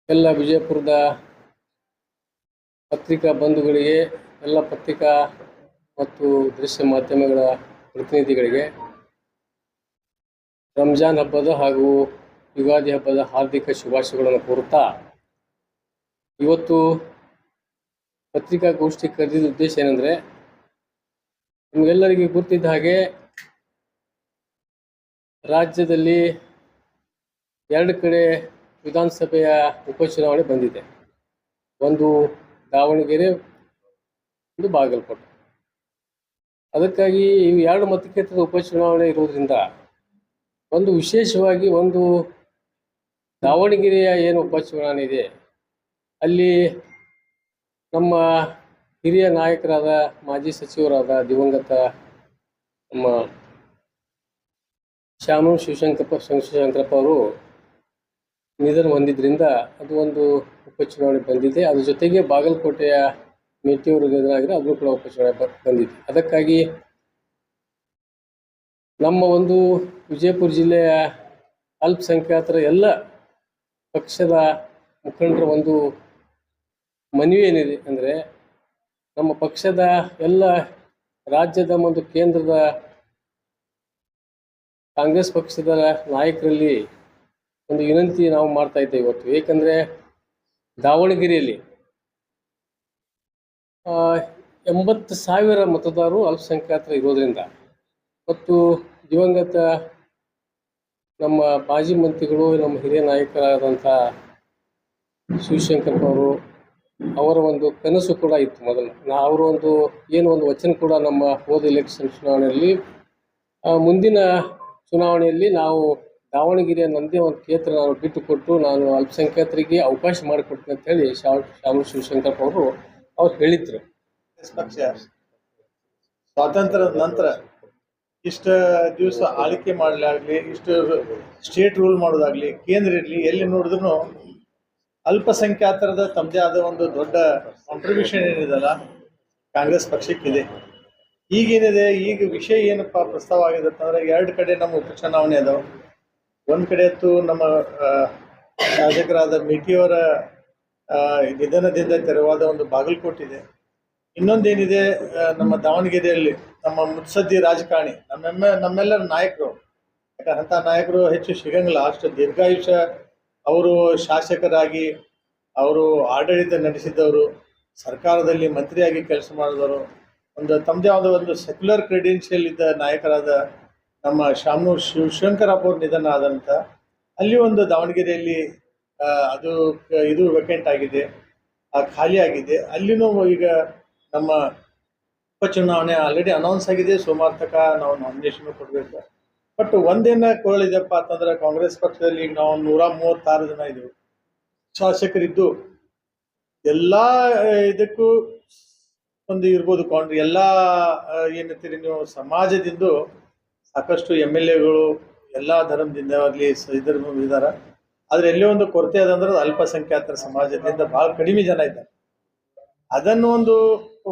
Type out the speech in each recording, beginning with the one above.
ಎಲ್ಲ ವಿಜಯಪುರದ ಪತ್ರಿಕಾ ಬಂಧುಗಳಿಗೆ, ಎಲ್ಲ ಪತ್ರಿಕಾ ಮತ್ತು ದೃಶ್ಯ ಮಾಧ್ಯಮಗಳ ಪ್ರತಿನಿಧಿಗಳಿಗೆ ರಂಜಾನ್ ಹಬ್ಬದ ಹಾಗೂ ಯುಗಾದಿ ಹಬ್ಬದ ಹಾರ್ದಿಕ ಶುಭಾಶಯಗಳನ್ನು ಕೋರುತ್ತಾ, ಇವತ್ತು ಪತ್ರಿಕಾಗೋಷ್ಠಿ ಕರೆದಿದ್ದ ಉದ್ದೇಶ ಏನಂದರೆ, ನಿಮಗೆಲ್ಲರಿಗೂ ಗೊತ್ತಿದ್ದ ಹಾಗೆ ರಾಜ್ಯದಲ್ಲಿ 2 ಕಡೆ ವಿಧಾನಸಭೆಯ ಉಪಚುನಾವಣೆ ಬಂದಿದೆ. ಒಂದು ದಾವಣಗೆರೆ, ಒಂದು ಬಾಗಲಕೋಟೆ. ಅದಕ್ಕಾಗಿ ಈ 2 ಮತಕ್ಷೇತ್ರದ ಉಪಚುನಾವಣೆ ಇರೋದ್ರಿಂದ ಒಂದು ವಿಶೇಷವಾಗಿ ಒಂದು ದಾವಣಗೆರೆಯ ಏನು ಉಪಚುನಾವಣೆ ಇದೆ, ಅಲ್ಲಿ ನಮ್ಮ ಹಿರಿಯ ನಾಯಕರಾದ ಮಾಜಿ ಸಚಿವರಾದ ದಿವಂಗತ ನಮ್ಮ ಶಾಮನೂರು ಶಿವಶಂಕರಪ್ಪ ಅವರು ನಿಧನ ಹೊಂದಿದ್ರಿಂದ ಅದು ಒಂದು ಉಪಚುನಾವಣೆ ಬಂದಿದೆ. ಅದ್ರ ಜೊತೆಗೆ ಬಾಗಲಕೋಟೆಯ ಮೇಟಿಯವರು ನಿಧನ ಆಗಿದೆ, ಅದು ಕೂಡ ಉಪಚುನಾವಣೆ ಬಂದಿದೆ. ಅದಕ್ಕಾಗಿ ನಮ್ಮ ಒಂದು ವಿಜಯಪುರ ಜಿಲ್ಲೆಯ ಅಲ್ಪಸಂಖ್ಯಾತರ ಎಲ್ಲ ಪಕ್ಷದ ಮುಖಂಡರ ಒಂದು ಮನವಿ ಏನಿದೆ ಅಂದರೆ, ನಮ್ಮ ಪಕ್ಷದ ಎಲ್ಲ ರಾಜ್ಯದ ಒಂದು ಕೇಂದ್ರದ ಕಾಂಗ್ರೆಸ್ ಪಕ್ಷದ ನಾಯಕರಲ್ಲಿ ಒಂದು ವಿನಂತಿ ನಾವು ಮಾಡ್ತಾ ಇದ್ದೇವೆ ಇವತ್ತು. ಏಕೆಂದರೆ ದಾವಣಗೆರೆಯಲ್ಲಿ 80,000 ಮತದಾರರು ಅಲ್ಪಸಂಖ್ಯಾತರು ಇರೋದ್ರಿಂದ ಮತ್ತು ದಿವಂಗತ ನಮ್ಮ ಮಾಜಿ ಮಂತ್ರಿಗಳು, ನಮ್ಮ ಹಿರಿಯ ನಾಯಕರಾದಂಥ ಶಿವಶಂಕರಪ್ಪ ಅವರು, ಅವರ ಒಂದು ಕನಸು ಕೂಡ ಇತ್ತು ಮೊದಲು. ಅವರು ಒಂದು ವಚನ ಕೂಡ ನಮ್ಮ ಹೋದ ಎಲೆಕ್ಷನ್ ಚುನಾವಣೆಯಲ್ಲಿ, ಮುಂದಿನ ಚುನಾವಣೆಯಲ್ಲಿ ನಾವು ದಾವಣಗೆರೆಯ ನಂದೇ ಒಂದು ಕ್ಷೇತ್ರ ನಾನು ಬಿಟ್ಟುಕೊಟ್ಟು ನಾನು ಅಲ್ಪಸಂಖ್ಯಾತರಿಗೆ ಅವಕಾಶ ಮಾಡಿಕೊಡ್ತೀನಿ ಅಂತ ಹೇಳಿ ಶಾಮನೂರು ಶಿವಶಂಕರಪ್ಪ ಅವ್ರು ಹೇಳಿದ್ರು. ಪಕ್ಷ ಸ್ವಾತಂತ್ರ್ಯದ ನಂತರ ಇಷ್ಟು ದಿವಸ ಆಳ್ವಿಕೆ ಮಾಡಲಾಗಲಿ, ಇಷ್ಟು ಸ್ಟೇಟ್ ರೂಲ್ ಮಾಡೋದಾಗಲಿ, ಕೇಂದ್ರ ಇರಲಿ, ಎಲ್ಲಿ ನೋಡಿದ್ರು ಅಲ್ಪಸಂಖ್ಯಾತರದ ತಮ್ಮದೇ ಆದ ಒಂದು ದೊಡ್ಡ ಕಾಂಟ್ರಿಬ್ಯೂಷನ್ ಏನಿದೆಲ್ಲ ಕಾಂಗ್ರೆಸ್ ಪಕ್ಷಕ್ಕಿದೆ. ಈಗೇನಿದೆ, ಈಗ ವಿಷಯ ಏನಪ್ಪ ಪ್ರಸ್ತಾವ ಆಗಿದೆ ಅಂತಂದ್ರೆ, 2 ಕಡೆ ನಮ್ಮ ಉಪಚುನಾವಣೆ ಅದಾವೆ. ಒಂದು ಕಡೆ ಅಂತೂ ನಮ್ಮ ಶಾಸಕರಾದ ಮೇಟಿಯವರ ನಿಧನದಿಂದ ತೆರವಾದ ಒಂದು ಬಾಗಲಕೋಟೆ ಇದೆ. ಇನ್ನೊಂದೇನಿದೆ, ನಮ್ಮ ದಾವಣಗೆರೆಯಲ್ಲಿ ನಮ್ಮ ಮುತ್ಸದ್ದಿ ರಾಜಕಾರಣಿ ನಮ್ಮೆಲ್ಲರ ನಾಯಕರು, ಯಾಕಂದ್ರೆ ಅಂಥ ನಾಯಕರು ಹೆಚ್ಚು ಸಿಗಂಗಿಲ್ಲ. ಅಷ್ಟು ದೀರ್ಘಾಯುಷ್ಯ ಅವರು ಶಾಸಕರಾಗಿ ಅವರು ಆಡಳಿತ ನಡೆಸಿದವರು, ಸರ್ಕಾರದಲ್ಲಿ ಮಂತ್ರಿಯಾಗಿ ಕೆಲಸ ಮಾಡಿದವರು, ಒಂದು ತಮ್ಮದೇ ಆದ ಒಂದು ಸೆಕ್ಯುಲರ್ ಕ್ರೆಡೆನ್ಷಿಯಲ್ ಇದ್ದ ನಾಯಕರಾದ ನಮ್ಮ ಶಾಮನೂರು ಶಿವಶಂಕರಪ್ಪ ಅವ್ರ ನಿಧನ ಆದಂಥ ಅಲ್ಲಿ ಒಂದು ದಾವಣಗೆರೆಯಲ್ಲಿ ಇದು ವೇಕೆಂಟ್ ಆಗಿದೆ, ಖಾಲಿ ಆಗಿದೆ. ಅಲ್ಲಿನೂ ಈಗ ನಮ್ಮ ಉಪಚುನಾವಣೆ ಆಲ್ರೆಡಿ ಅನೌನ್ಸ್ ಆಗಿದೆ. ಸೋಮವಾರ ತನಕ ನಾವು ನಾಮಿನೇಷನ್ ಕೊಡಬೇಕು. ಬಟ್ ಒಂದೇನ ಕೋಳಿದೆಪ್ಪ ಅಂತಂದ್ರೆ, ಕಾಂಗ್ರೆಸ್ ಪಕ್ಷದಲ್ಲಿ ಈಗ ನಾವು 136 ಜನ ಇದ್ದೀವಿ ಶಾಸಕರಿದ್ದು. ಎಲ್ಲ ಇದಕ್ಕೂ ಒಂದು ಇರ್ಬೋದು ಕೌಂಟ್ರಿ, ಎಲ್ಲ ಏನಂತೀರಿ ನೀವು, ಸಮಾಜದಿಂದ ಸಾಕಷ್ಟು MLAಗಳು ಎಲ್ಲ ಧರ್ಮದಿಂದ ಆಗಲಿ ಇದ್ದಾರೆ. ಆದರೆ ಎಲ್ಲೇ ಒಂದು ಕೊರತೆ ಅದಂದ್ರೆ ಅಲ್ಪಸಂಖ್ಯಾತರ ಸಮಾಜದಿಂದ ಭಾಳ ಕಡಿಮೆ ಜನ ಇದ್ದಾರೆ. ಅದನ್ನು ಒಂದು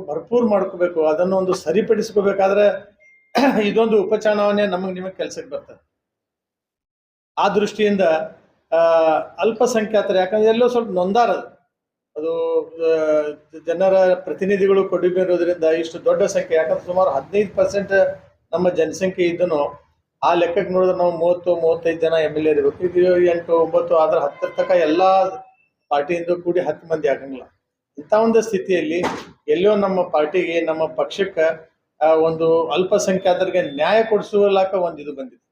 ಭರ್ಪೂರ್ ಮಾಡ್ಕೋಬೇಕು, ಅದನ್ನು ಒಂದು ಸರಿಪಡಿಸ್ಕೋಬೇಕಾದ್ರೆ ಇದೊಂದು ಉಪಚುನಾವಣೆ ನಿಮಗೆ ಕೆಲಸಕ್ಕೆ ಬರ್ತದೆ. ಆ ದೃಷ್ಟಿಯಿಂದ ಅಲ್ಪಸಂಖ್ಯಾತರು, ಯಾಕಂದ್ರೆ ಎಲ್ಲೋ ಸ್ವಲ್ಪ ನೊಂದಾರ ಅದು ಜನರ ಪ್ರತಿನಿಧಿಗಳು ಕೊಡುಗೆ ಇರೋದ್ರಿಂದ ಇಷ್ಟು ದೊಡ್ಡ ಸಂಖ್ಯೆ, ಯಾಕಂದ್ರೆ ಸುಮಾರು 15% ನಮ್ಮ ಜನಸಂಖ್ಯೆ ಇದ್ದನು. ಆ ಲೆಕ್ಕಕ್ಕೆ ನೋಡಿದ್ರೆ ನಾವು 30-35 ಜನ MLA ಇರಬೇಕು. ಇದು 8-9 ಆದ್ರೆ 10 ತನಕ ಎಲ್ಲ ಪಾರ್ಟಿಯಿಂದ ಕೂಡಿ 10 ಮಂದಿ ಆಗಂಗಿಲ್ಲ. ಇಂಥ ಒಂದು ಸ್ಥಿತಿಯಲ್ಲಿ ಎಲ್ಲೋ ನಮ್ಮ ಪಾರ್ಟಿಗೆ, ನಮ್ಮ ಪಕ್ಷಕ್ಕೆ ಒಂದು ಅಲ್ಪಸಂಖ್ಯಾತರಿಗೆ ನ್ಯಾಯ ಕೊಡಿಸುವಲಾಕ ಒಂದು ಇದು ಬಂದಿದೆ,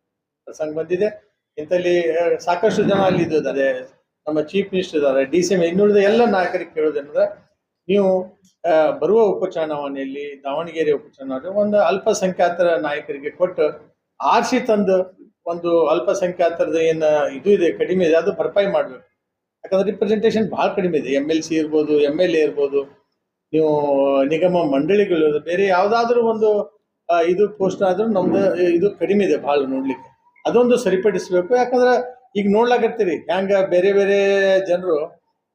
ಪ್ರಸಂಗ ಬಂದಿದೆ. ಇಂಥಲ್ಲಿ ಸಾಕಷ್ಟು ಜನ ಅಲ್ಲಿ ಇದ್ದಾರೆ, ನಮ್ಮ ಚೀಫ್ ಮಿನಿಸ್ಟರ್ ಇದ್ದಾರೆ, DCM, ಇನ್ನುಳಿದ ಎಲ್ಲ ನಾಯಕರಿಗೆ ಕೇಳೋದೇನಂದ್ರೆ, ನೀವು ಬರುವ ಉಪಚುನಾವಣೆಯಲ್ಲಿ, ದಾವಣಗೆರೆ ಉಪಚುನಾವಣೆ ಒಂದು ಅಲ್ಪಸಂಖ್ಯಾತರ ನಾಯಕರಿಗೆ ಕೊಟ್ಟು ಆರಿಸಿ ತಂದು ಒಂದು ಅಲ್ಪಸಂಖ್ಯಾತರದ ಏನು ಇದು ಇದೆ, ಕಡಿಮೆ ಇದೆ, ಅದು ಭರ್ಪಾಯಿ ಮಾಡಬೇಕು. ಯಾಕಂದ್ರೆ ರಿಪ್ರೆಸೆಂಟೇಷನ್ ಭಾಳ ಕಡಿಮೆ ಇದೆ. MLC ಇರ್ಬೋದು, MLA ಇರ್ಬೋದು, ನೀವು ನಿಗಮ ಮಂಡಳಿಗಳು, ಬೇರೆ ಯಾವುದಾದ್ರೂ ಒಂದು ಇದು ಪೋಸ್ಟ್ ಆದ್ರೂ ನಮ್ದು ಇದು ಕಡಿಮೆ ಇದೆ ಭಾಳ ನೋಡ್ಲಿಕ್ಕೆ. ಅದೊಂದು ಸರಿಪಡಿಸ್ಬೇಕು. ಯಾಕಂದ್ರೆ ಈಗ ನೋಡ್ಲಾಕತ್ತೀರಿ ಹ್ಯಾಂಗ ಬೇರೆ ಬೇರೆ ಜನರು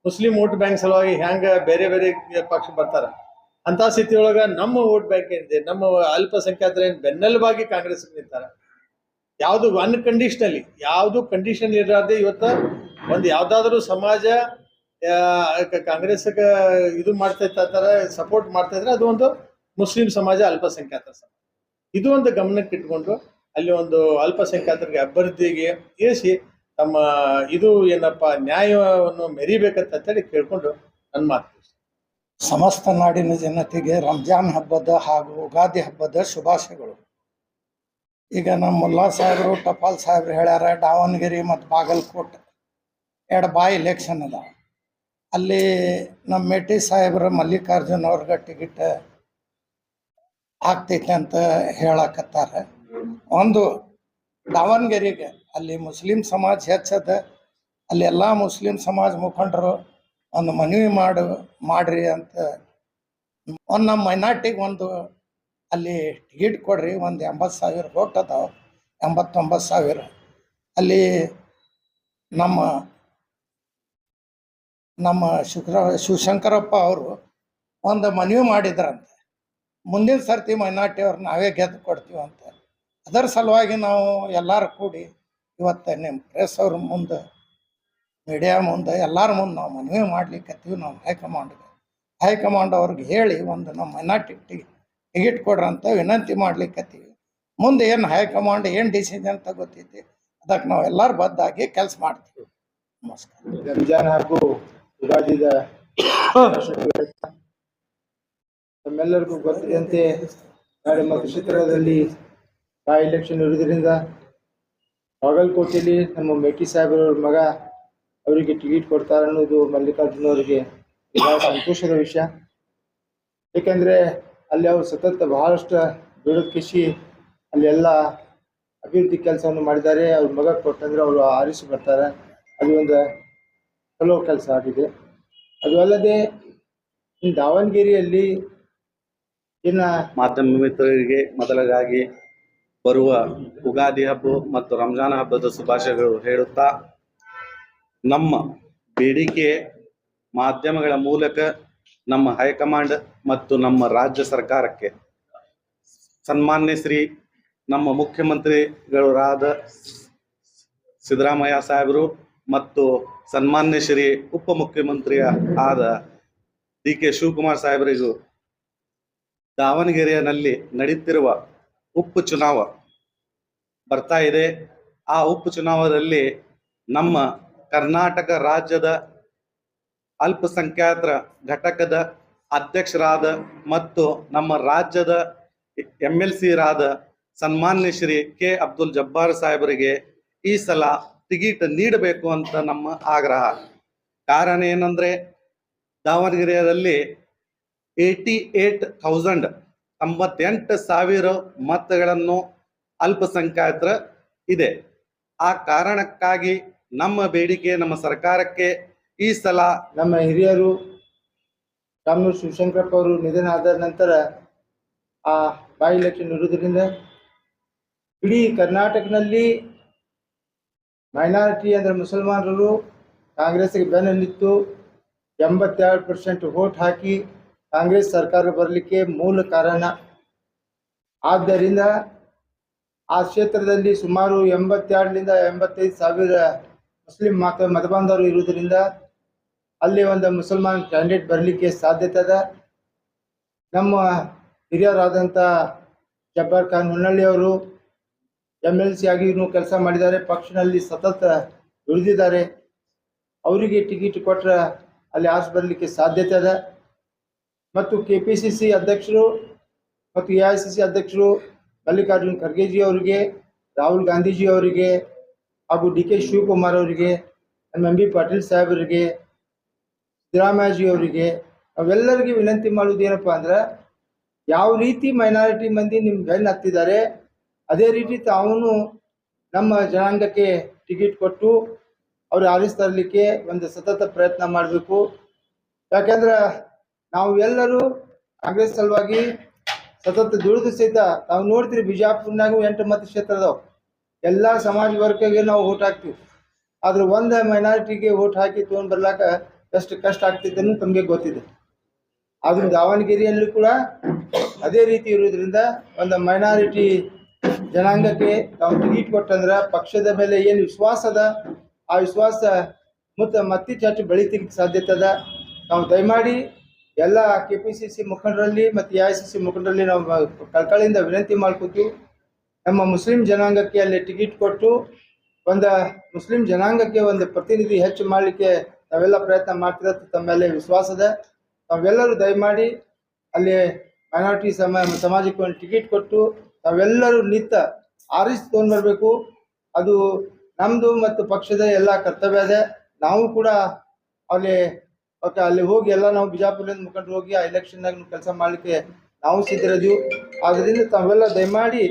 ಮುಸ್ಲಿಂ ವೋಟ್ ಬ್ಯಾಂಕ್ ಸಲುವಾಗಿ ಹ್ಯಾಂಗ ಬೇರೆ ಬೇರೆ ಪಕ್ಷ ಬರ್ತಾರ. ಅಂತ ಸ್ಥಿತಿ ಒಳಗ ನಮ್ಮ ವೋಟ್ ಬ್ಯಾಂಕ್ ಏನಿದೆ, ನಮ್ಮ ಅಲ್ಪಸಂಖ್ಯಾತರ ಏನು ಬೆನ್ನೆಲುಬಾಗಿ ಕಾಂಗ್ರೆಸ್ ನಿಂತಾರ. ಯಾವುದು ಅನ್ಕಂಡೀಷನಲಿ, ಯಾವುದು ಕಂಡೀಷನ್ ಇರದೆ ಇವತ್ತು ಒಂದು ಯಾವ್ದಾದ್ರು ಸಮಾಜ ಕಾಂಗ್ರೆಸ್ಗೆ ಇದು ಮಾಡ್ತಾ ಇರ್ತಾರೆ, ಸಪೋರ್ಟ್ ಮಾಡ್ತಾ ಇದ್ರೆ ಅದು ಒಂದು ಮುಸ್ಲಿಂ ಸಮಾಜ, ಅಲ್ಪಸಂಖ್ಯಾತರ ಸಮಾಜ. ಇದು ಒಂದು ಗಮನಕ್ಕೆ ಇಟ್ಕೊಂಡು ಅಲ್ಲಿ ಒಂದು ಅಲ್ಪಸಂಖ್ಯಾತರಿಗೆ ಅಭ್ಯರ್ಥಿಗೆ ಇರಿಸಿ ತಮ್ಮ ಇದು ಏನಪ್ಪ ನ್ಯಾಯವನ್ನು ಮೆರಿಬೇಕಂತ ಹೇಳಿ ಕೇಳ್ಕೊಂಡು ನನ್ನ ಮಾತು. ಸಮಸ್ತ ನಾಡಿನ ಜನತೆಗೆ ರಂಜಾನ್ ಹಬ್ಬದ ಹಾಗೂ ಯುಗಾದಿ ಹಬ್ಬದ ಶುಭಾಶಯಗಳು. ಈಗ ನಮ್ಮ ಮುಲ್ಲಾ ಸಾಹೇಬರು ಟಪಾಲ್ ಸಾಹೇಬ್ರು ಹೇಳ್ಯಾರ, ದಾವಣಗೆರೆ ಮತ್ತು ಬಾಗಲಕೋಟೆ ಎರಡು ಬಾಯ್ ಎಲೆಕ್ಷನ್ ಅದ. ಅಲ್ಲಿ ನಮ್ಮ ಮೇಟಿ ಸಾಹೇಬ್ರು ಮಲ್ಲಿಕಾರ್ಜುನ್ ಅವ್ರಿಗೆ ಟಿಕೆಟ್ ಆಗ್ತೈತೆ ಅಂತ ಹೇಳಕತ್ತಾರೆ. ಒಂದು ದಾವಣಗೆರೆಗೆ ಅಲ್ಲಿ ಮುಸ್ಲಿಂ ಸಮಾಜ ಹೆಚ್ಚದ, ಅಲ್ಲಿ ಎಲ್ಲ ಮುಸ್ಲಿಂ ಸಮಾಜ ಮುಖಂಡರು ಒಂದು ಮನವಿ ಮಾಡ್ರಿ ಅಂತ, ಒಂದು ನಮ್ಮ ಮೈನಾರ್ಟಿಗೆ ಒಂದು ಅಲ್ಲಿ ಟಿಕೆಟ್ ಕೊಡ್ರಿ. ಒಂದು 80,000 ವೋಟ್ ಅದಾವೆ, 89,000. ಅಲ್ಲಿ ನಮ್ಮ ಶಿವಶಂಕರಪ್ಪ ಅವರು ಒಂದು ಮನವಿ ಮಾಡಿದ್ರಂತೆ, ಮುಂದಿನ ಸರ್ತಿ ಮೈನಾರ್ಟಿ ಅವ್ರು ನಾವೇ ಗೆದ್ದು ಕೊಡ್ತೀವಿ ಅಂತ. ಅದರ ಸಲುವಾಗಿ ನಾವು ಎಲ್ಲರೂ ಕೂಡಿ ಇವತ್ತು ನಿಮ್ಮ ಪ್ರೆಸ್ ಅವ್ರ ಮುಂದೆ, ಮೀಡಿಯಾ ಮುಂದೆ, ಎಲ್ಲರ ಮುಂದೆ ನಾವು ಮನವಿ ಮಾಡ್ಲಿಕ್ಕತ್ತೀವಿ. ನಾವು ಹೈಕಮಾಂಡ್ ಅವ್ರಿಗೆ ಹೇಳಿ ಒಂದು ನಮ್ಮ ಮೈನಾರ್ಟಿ ಟಿಕೆಟ್ ಕೊಡ್ರಂತ ವಿನಂತಿ ಮಾಡ್ಲಿಕ್ಕತ್ತೀವಿ. ಮುಂದೆ ಏನು ಹೈಕಮಾಂಡ್ ಏನು ಡಿಸಿಷನ್ ತಗೋತೈತಿ ಅದಕ್ಕೆ ನಾವು ಎಲ್ಲರೂ ಬದ್ದಾಗಿ ಕೆಲಸ ಮಾಡ್ತೀವಿ. ನಮಸ್ಕಾರ. ರಂಜಾನ್ ಹಾಗೂ ಯುಗಾದಿದ ನಮ್ಮೆಲ್ಲರಿಗೂ ಗೊತ್ತಿದಂತೆ ನಾಳೆ ಮತ್ತು ಕ್ಷೇತ್ರದಲ್ಲಿ ಬೈ ಎಲೆಕ್ಷನ್ ಇರುವುದರಿಂದ ಬಾಗಲಕೋಟೆಯಲ್ಲಿ ನಮ್ಮ ಮೇಟಿ ಸಾಹೇಬ್ರವ್ರ ಮಗ ಅವರಿಗೆ ಟಿಕೆಟ್ ಕೊಡ್ತಾರೆ ಅನ್ನೋದು ಮಲ್ಲಿಕಾರ್ಜುನ್ ಅವರಿಗೆ ಬಹಳ ಸಂತೋಷದ ವಿಷಯ. ಏಕೆಂದರೆ ಅಲ್ಲಿ ಅವರು ಸತತ ಬಹಳಷ್ಟು ದುಡಿದು ಕಿಸಿ ಅಲ್ಲಿ ಎಲ್ಲ ಅಭಿವೃದ್ಧಿ ಕೆಲಸವನ್ನು ಮಾಡಿದ್ದಾರೆ. ಅವ್ರ ಮಗ ಕೊಟ್ಟಂದ್ರೆ ಅವರು ಆರಿಸಿ ಬರ್ತಾರೆ. ಅದು ಒಂದು ಚಲೋ ಕೆಲಸ ಆಗಿದೆ. ಅದು ಅಲ್ಲದೆ ಇನ್ನು ದಾವಣಗೆರೆಯಲ್ಲಿ ಇನ್ನು ಮಾಧ್ಯಮ ಮಿತ್ರರಿಗೆ ಮೊದಲಾಗಿ ಬರುವ ಯುಗಾದಿ ಹಬ್ಬ ಮತ್ತು ರಂಜಾನ್ ಹಬ್ಬದ ಶುಭಾಶಯಗಳು ಹೇಳುತ್ತಾ, ನಮ್ಮ ಬೇಡಿಕೆ ಮಾಧ್ಯಮಗಳ ಮೂಲಕ ನಮ್ಮ ಹೈಕಮಾಂಡ್ ಮತ್ತು ನಮ್ಮ ರಾಜ್ಯ ಸರ್ಕಾರಕ್ಕೆ ಸನ್ಮಾನ್ಯ ಶ್ರೀ ನಮ್ಮ ಮುಖ್ಯಮಂತ್ರಿಗಳಾದ ಸಿದ್ದರಾಮಯ್ಯ ಸಾಹೇಬರು ಮತ್ತು ಸನ್ಮಾನ್ಯ ಶ್ರೀ ಉಪಮುಖ್ಯಮಂತ್ರಿಯ ಆದ ಡಿ.ಕೆ. ಶಿವಕುಮಾರ್ ಸಾಹೇಬರಿಗೂ ದಾವಣಗೆರೆಯಲ್ಲಿ ನಡೆಯುತ್ತಿರುವ ಉಪಚುನಾವ ಬರ್ತಾ ಇದೆ. ಆ ಉಪಚುನಾವದಲ್ಲಿ ನಮ್ಮ ಕರ್ನಾಟಕ ರಾಜ್ಯದ ಅಲ್ಪಸಂಖ್ಯಾತರ ಘಟಕದ ಅಧ್ಯಕ್ಷರಾದ ಮತ್ತು ನಮ್ಮ ರಾಜ್ಯದ MLC ರಾದ ಸನ್ಮಾನ್ಯ ಶ್ರೀ ಕೆ. ಅಬ್ದುಲ್ ಜಬ್ಬಾರ್ ಸಾಹೇಬರಿಗೆ ಈ ಸಲ ಟಿಕೆಟ್ ನೀಡಬೇಕು ಅಂತ ನಮ್ಮ ಆಗ್ರಹ. ಕಾರಣ ಏನಂದರೆ, ದಾವಣಗೆರೆಯಲ್ಲಿ 88,000 ಮತಗಳನ್ನು ಅಲ್ಪಸಂಖ್ಯಾತರ ಇದೆ. ಆ ಕಾರಣಕ್ಕಾಗಿ ನಮ್ಮ ಬೇಡಿಕೆ ನಮ್ಮ ಸರ್ಕಾರಕ್ಕೆ ಈ ಸಲ ನಮ್ಮ ಹಿರಿಯರು ರಾಮನೂರು ಶಿವಶಂಕರಪ್ಪ ಅವರು ನಿಧನ ಆದ ನಂತರ ಆ ಬೈ ಎಲೆಕ್ಷನ್ ಇರುವುದರಿಂದ ಇಡೀ ಕರ್ನಾಟಕದಲ್ಲಿ ಮೈನಾರಿಟಿ ಅಂದರೆ ಮುಸಲ್ಮಾನರು ಕಾಂಗ್ರೆಸ್ಗೆ ಬೆನ್ನು ನಿಂತು 82% ವೋಟ್ ಹಾಕಿ ಕಾಂಗ್ರೆಸ್ ಸರ್ಕಾರ ಬರಲಿಕ್ಕೆ ಮೂಲ ಕಾರಣ. ಆದ್ದರಿಂದ ಆ ಕ್ಷೇತ್ರದಲ್ಲಿ ಸುಮಾರು 82,000 85,000 ಮುಸ್ಲಿಂ ಮತಬಾಂಧವರು ಇರುವುದರಿಂದ ಅಲ್ಲಿ ಒಂದು ಮುಸಲ್ಮಾನ್ ಕ್ಯಾಂಡಿಡೇಟ್ ಬರಲಿಕ್ಕೆ ಸಾಧ್ಯತೆ ಅದ. ನಮ್ಮ ಹಿರಿಯರಾದಂಥ ಜಬ್ಬಾರ್ ಖಾನ್ ಹುನ್ನಳ್ಳಿ ಅವರು MLC ಆಗಿ ಕೆಲಸ ಮಾಡಿದ್ದಾರೆ, ಪಕ್ಷದಲ್ಲಿ ಸತತ ಉಳಿದಿದ್ದಾರೆ. ಅವರಿಗೆ ಟಿಕೆಟ್ ಕೊಟ್ಟರೆ ಅಲ್ಲಿ ಆರ್ಸ್ ಬರಲಿಕ್ಕೆ ಸಾಧ್ಯತೆ ಅದ. ಮತ್ತು KPCC ಅಧ್ಯಕ್ಷರು ಮತ್ತು AICC ಅಧ್ಯಕ್ಷರು ಮಲ್ಲಿಕಾರ್ಜುನ್ ಖರ್ಗೆಜಿ ಅವರಿಗೆ, ರಾಹುಲ್ ಗಾಂಧೀಜಿ ಅವರಿಗೆ ಹಾಗೂ D.K. ಶಿವಕುಮಾರ್ ಅವರಿಗೆ, MB ಪಾಟೀಲ್ ಸಾಹೇಬರಿಗೆ, ಸಿದ್ದರಾಮಯ್ಯಜಿ ಅವರಿಗೆ ಅವೆಲ್ಲರಿಗೆ ವಿನಂತಿ ಮಾಡೋದು ಏನಪ್ಪ ಅಂದ್ರೆ, ಯಾವ ರೀತಿ ಮೈನಾರಿಟಿ ಮಂದಿ ನಿಮ್ಮ ಬೆನ್ನು ಹತ್ತಿದ್ದಾರೆ ಅದೇ ರೀತಿ ತಾವು ನಮ್ಮ ಜನಾಂಗಕ್ಕೆ ಟಿಕೆಟ್ ಕೊಟ್ಟು ಅವ್ರು ಆರಿಸಿ ತರಲಿಕ್ಕೆ ಒಂದು ಸತತ ಪ್ರಯತ್ನ ಮಾಡಬೇಕು. ಯಾಕೆಂದ್ರೆ ನಾವು ಎಲ್ಲರೂ ಕಾಂಗ್ರೆಸ್ ಸಲುವಾಗಿ ಸತತ ದುಡಿದು ಸಹಿತ ನಾವು ನೋಡ್ತೀರಿ, ಬಿಜಾಪುರ್ನಾಗೂ 8 ಮತಕ್ಷೇತ್ರ ಅದಾವೆ. ಎಲ್ಲ ಸಮಾಜ ವರ್ಗಕ್ಕೆ ನಾವು ಓಟ್ ಹಾಕ್ತೀವಿ. ಆದ್ರೆ ಒಂದು ಮೈನಾರಿಟಿಗೆ ಓಟ್ ಹಾಕಿ ತೊಗೊಂಡು ಬರ್ಲಾಕ ಎಷ್ಟು ಕಷ್ಟ ಆಗ್ತಿದೆ ಅನ್ನೋದು ತಮಗೆ ಗೊತ್ತಿದೆ. ಆದ್ರೂ ದಾವಣಗೆರೆಯಲ್ಲೂ ಕೂಡ ಅದೇ ರೀತಿ ಇರೋದ್ರಿಂದ ಒಂದು ಮೈನಾರಿಟಿ ಜನಾಂಗಕ್ಕೆ ನಾವು ಟಿಕೆಟ್ ಕೊಟ್ಟಂದ್ರೆ ಪಕ್ಷದ ಮೇಲೆ ಏನು ವಿಶ್ವಾಸ ಅದ ಆ ವಿಶ್ವಾಸ ಮತ್ತಿಷ್ಟು ಹೆಚ್ಚು ಬೆಳಿತಿಕ್ಕೆ ಸಾಧ್ಯತೆ ಅದ. ನಾವು ದಯಮಾಡಿ ಎಲ್ಲ KPCC ಮುಖಂಡರಲ್ಲಿ ಮತ್ತು AICC ಮುಖಂಡರಲ್ಲಿ ನಾವು ಕಳಕಳಿಯಿಂದ ವಿನಂತಿ ಮಾಡ್ಕೋತೀವಿ. ನಮ್ಮ ಮುಸ್ಲಿಂ ಜನಾಂಗಕ್ಕೆ ಅಲ್ಲಿ ಟಿಕೆಟ್ ಕೊಟ್ಟು ಒಂದು ಮುಸ್ಲಿಂ ಜನಾಂಗಕ್ಕೆ ಒಂದು ಪ್ರತಿನಿಧಿ ಹೆಚ್ಚು ಮಾಡಲಿಕ್ಕೆ ನಾವೆಲ್ಲ ಪ್ರಯತ್ನ ಮಾಡ್ತಿರೋದು ತಮ್ಮೆಲ್ಲ ವಿಶ್ವಾಸ ಇದೆ. ತಾವೆಲ್ಲರೂ ದಯಮಾಡಿ ಅಲ್ಲಿ ಮೈನಾರಿಟಿ ಸಮಾಜಕ್ಕೆ ಒಂದು ಟಿಕೆಟ್ ಕೊಟ್ಟು ತಾವೆಲ್ಲರೂ ನಿಂತ ಆರಿಸಿ ತೊಗೊಂಡು ಬರಬೇಕು. ಅದು ನಮ್ಮದು ಮತ್ತು ಪಕ್ಷದ ಎಲ್ಲ ಕರ್ತವ್ಯ ಇದೆ. ನಾವು ಕೂಡ ಅಲ್ಲಿ ಹೋಗಿ ಎಲ್ಲ ನಾವು ಬಿಜಾಪುರದಿಂದ ಮುಖಂಡರು ಹೋಗಿ ಆ ಎಲೆಕ್ಷನ್ನಾಗ ಕೆಲಸ ಮಾಡಲಿಕ್ಕೆ ನಾವು ಸಿದ್ಧರಿದ್ದೀವಿ. ಆದ್ದರಿಂದ ತಾವೆಲ್ಲ ದಯಮಾಡಿ